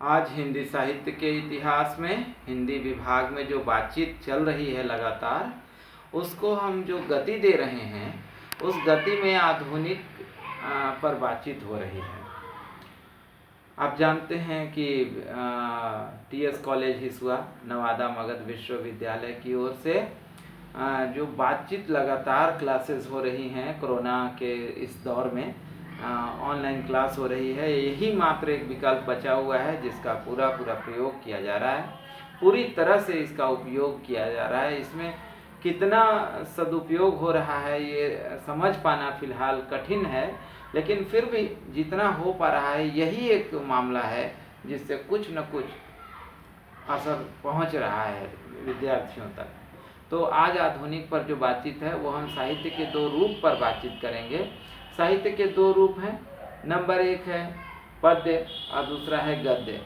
आज हिंदी साहित्य के इतिहास में हिंदी विभाग में जो बातचीत चल रही है लगातार, उसको हम जो गति दे रहे हैं, उस गति में आधुनिक पर बातचीत हो रही है। आप जानते हैं कि टीएस कॉलेज हिसुआ नवादा मगध विश्वविद्यालय की ओर से जो बातचीत लगातार क्लासेस हो रही हैं कोरोना के इस दौर में, ऑनलाइन क्लास हो रही है। यही मात्र एक विकल्प बचा हुआ है जिसका पूरा प्रयोग किया जा रहा है, पूरी तरह से इसका उपयोग किया जा रहा है। इसमें कितना सदुपयोग हो रहा है ये समझ पाना फिलहाल कठिन है, लेकिन फिर भी जितना हो पा रहा है यही एक मामला है जिससे कुछ न कुछ असर पहुंच रहा है विद्यार्थियों तक। तो आज आधुनिक पर जो बातचीत है वो हम साहित्य के दो रूप पर बातचीत करेंगे। साहित्य के दो रूप हैं, नंबर एक है पद्य और दूसरा है गद्य।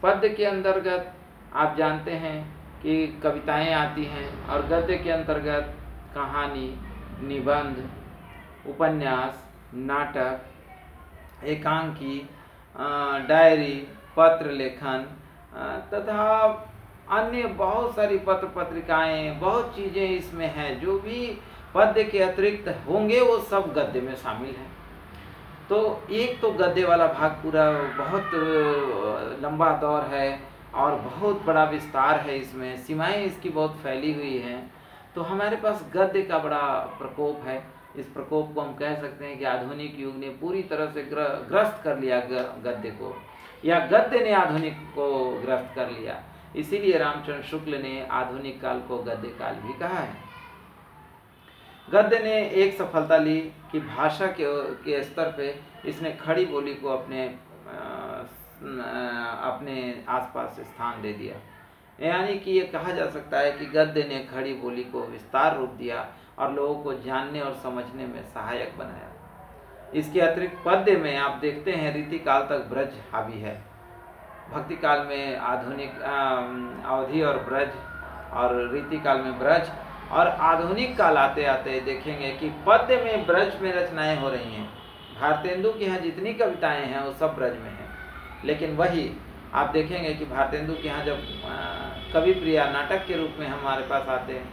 पद्य के अंतर्गत आप जानते हैं कि कविताएं आती हैं और गद्य के अंतर्गत कहानी, निबंध, उपन्यास, नाटक, एकांकी, डायरी, पत्र लेखन तथा अन्य बहुत सारी पत्र पत्रिकाएं, बहुत चीज़ें इसमें हैं। जो भी पद्य के अतिरिक्त होंगे वो सब गद्य में शामिल हैं। तो एक तो गद्य वाला भाग पूरा बहुत लंबा दौर है और बहुत बड़ा विस्तार है, इसमें सीमाएं इसकी बहुत फैली हुई हैं। तो हमारे पास गद्य का बड़ा प्रकोप है। इस प्रकोप को हम कह सकते हैं कि आधुनिक युग ने पूरी तरह से ग्रस्त कर लिया गद्य को, या गद्य ने आधुनिक को ग्रस्त कर लिया। इसीलिए रामचंद्र शुक्ल ने आधुनिक काल को गद्य काल भी कहा है। गद्य ने एक सफलता ली कि भाषा के स्तर पे इसने खड़ी बोली को अपने आसपास स्थान दे दिया। यानी कि ये कहा जा सकता है कि गद्य ने खड़ी बोली को विस्तार रूप दिया और लोगों को जानने और समझने में सहायक बनाया। इसके अतिरिक्त पद्य में आप देखते हैं रीति काल तक ब्रज हावी है। भक्ति काल में आधुनिक अवधि और ब्रज, और रीति काल में ब्रज, और आधुनिक काल आते आते देखेंगे कि पद्य में ब्रज में रचनाएं हो रही हैं। भारतेंदु के यहाँ जितनी कविताएं हैं वो सब ब्रज में हैं। लेकिन वही आप देखेंगे कि भारतेंदु के यहाँ जब कवि प्रिया नाटक के रूप में हमारे पास आते हैं,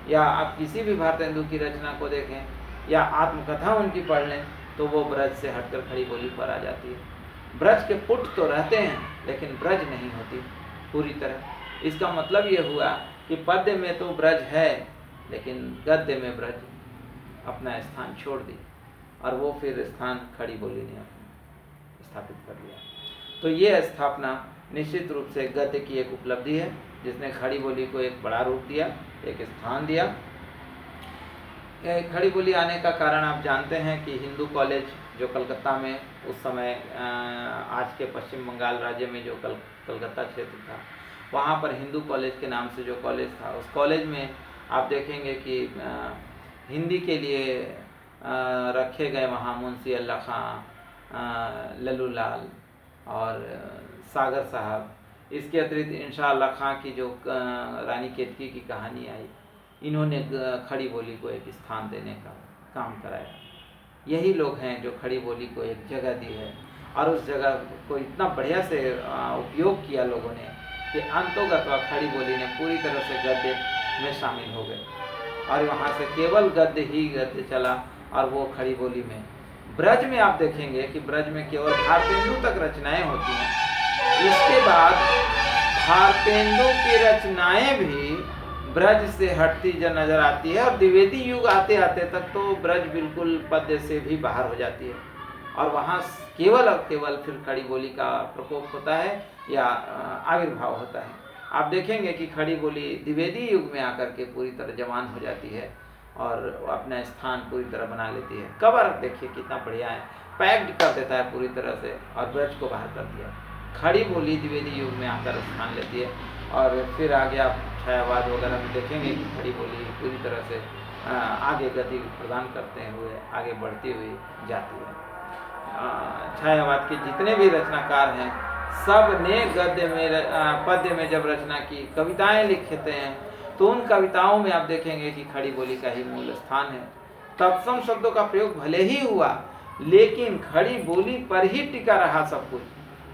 या आप किसी भी भारतेंदु की रचना को देखें या आत्मकथा उनकी पढ़ लें, तो वो ब्रज से हटकर खड़ी बोली पर आ जाती है। ब्रज के पुट तो रहते हैं लेकिन ब्रज नहीं होती पूरी तरह। इसका मतलब ये हुआ कि पद्य में तो ब्रज है लेकिन गद्य में ब्रज अपना स्थान छोड़ दी, और वो फिर स्थान खड़ी बोली ने स्थापित कर लिया। तो ये स्थापना निश्चित रूप से गद्य की एक उपलब्धि है जिसने खड़ी बोली को एक बड़ा रूप दिया, एक स्थान दिया। खड़ी बोली आने का कारण आप जानते हैं कि हिंदू कॉलेज जो कलकत्ता में उस समय आज के पश्चिम बंगाल राज्य में जो कलकत्ता क्षेत्र था, वहाँ पर हिंदू कॉलेज के नाम से जो कॉलेज था, उस कॉलेज में आप देखेंगे कि हिंदी के लिए रखे गए वहाँ मुंशी अल्लाह खां, लल्लू लाल और सागर साहब। इसके अतिरिक्त इंशा अल्लाह खां की जो रानी केतकी की कहानी आई, इन्होंने खड़ी बोली को एक स्थान देने का काम कराया। यही लोग हैं जो खड़ी बोली को एक जगह दी है, और उस जगह को इतना बढ़िया से उपयोग किया लोगों ने कि अंतोगत्वा खड़ी बोली ने पूरी तरह से गद्य में शामिल हो गए, और वहाँ से केवल गद्य ही गद्य चला। और वो खड़ी बोली में ब्रज में आप देखेंगे कि ब्रज में केवल भारतेंदु तक रचनाएं होती हैं। इसके बाद भारतेंदु की रचनाएं भी ब्रज से हटती जो नजर आती है, और द्विवेदी युग आते आते तक तो ब्रज बिल्कुल पद्य से भी बाहर हो जाती है, और वहाँ केवल और केवल फिर खड़ी बोली का प्रकोप होता है या आविर्भाव होता है। आप देखेंगे कि खड़ी बोली द्विवेदी युग में आकर के पूरी तरह जवान हो जाती है और अपना स्थान पूरी तरह बना लेती है। कवर देखिए कितना बढ़िया है, पैक्ड कर देता है पूरी तरह से, और ब्रज को बाहर कर दिया। खड़ी बोली द्विवेदी युग में आकर स्थान लेती है, और फिर आगे आप छायावाद वगैरह में देखेंगे कि खड़ी बोली पूरी तरह से आगे गति प्रदान करते हुए आगे बढ़ती हुई जाती है। छायावाद के जितने भी रचनाकार हैं सब ने गद्य में पद्य में जब रचना की, कविताएं लिखते हैं, तो उन कविताओं में आप देखेंगे कि खड़ी बोली का ही मूल स्थान है। तत्सम शब्दों का प्रयोग भले ही हुआ, लेकिन खड़ी बोली पर ही टिका रहा सब कुछ।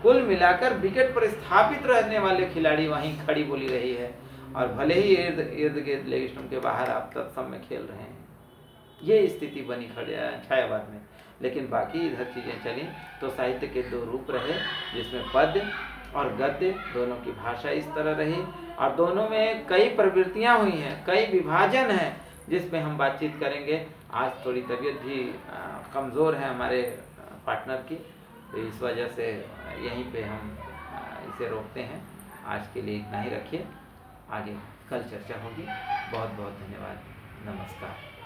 कुल मिलाकर विकेट पर स्थापित रहने वाले खिलाड़ी वहीं खड़ी बोली रही है, और भले ही इर्द गिर्द लेग स्टंप के बाहर आप तत्सम में खेल रहे हैं। ये स्थिति बनी छायावाद में। लेकिन बाकी इधर चीज़ें चली तो साहित्य के दो रूप रहे, जिसमें पद्य और गद्य दोनों की भाषा इस तरह रही, और दोनों में कई प्रवृत्तियां हुई हैं, कई विभाजन हैं, जिसमें हम बातचीत करेंगे। आज थोड़ी तबीयत भी कमज़ोर है हमारे पार्टनर की, तो इस वजह से यहीं पे हम इसे रोकते हैं। आज के लिए इतना ही रखिए, आगे कल चर्चा होगी। बहुत बहुत धन्यवाद, नमस्कार।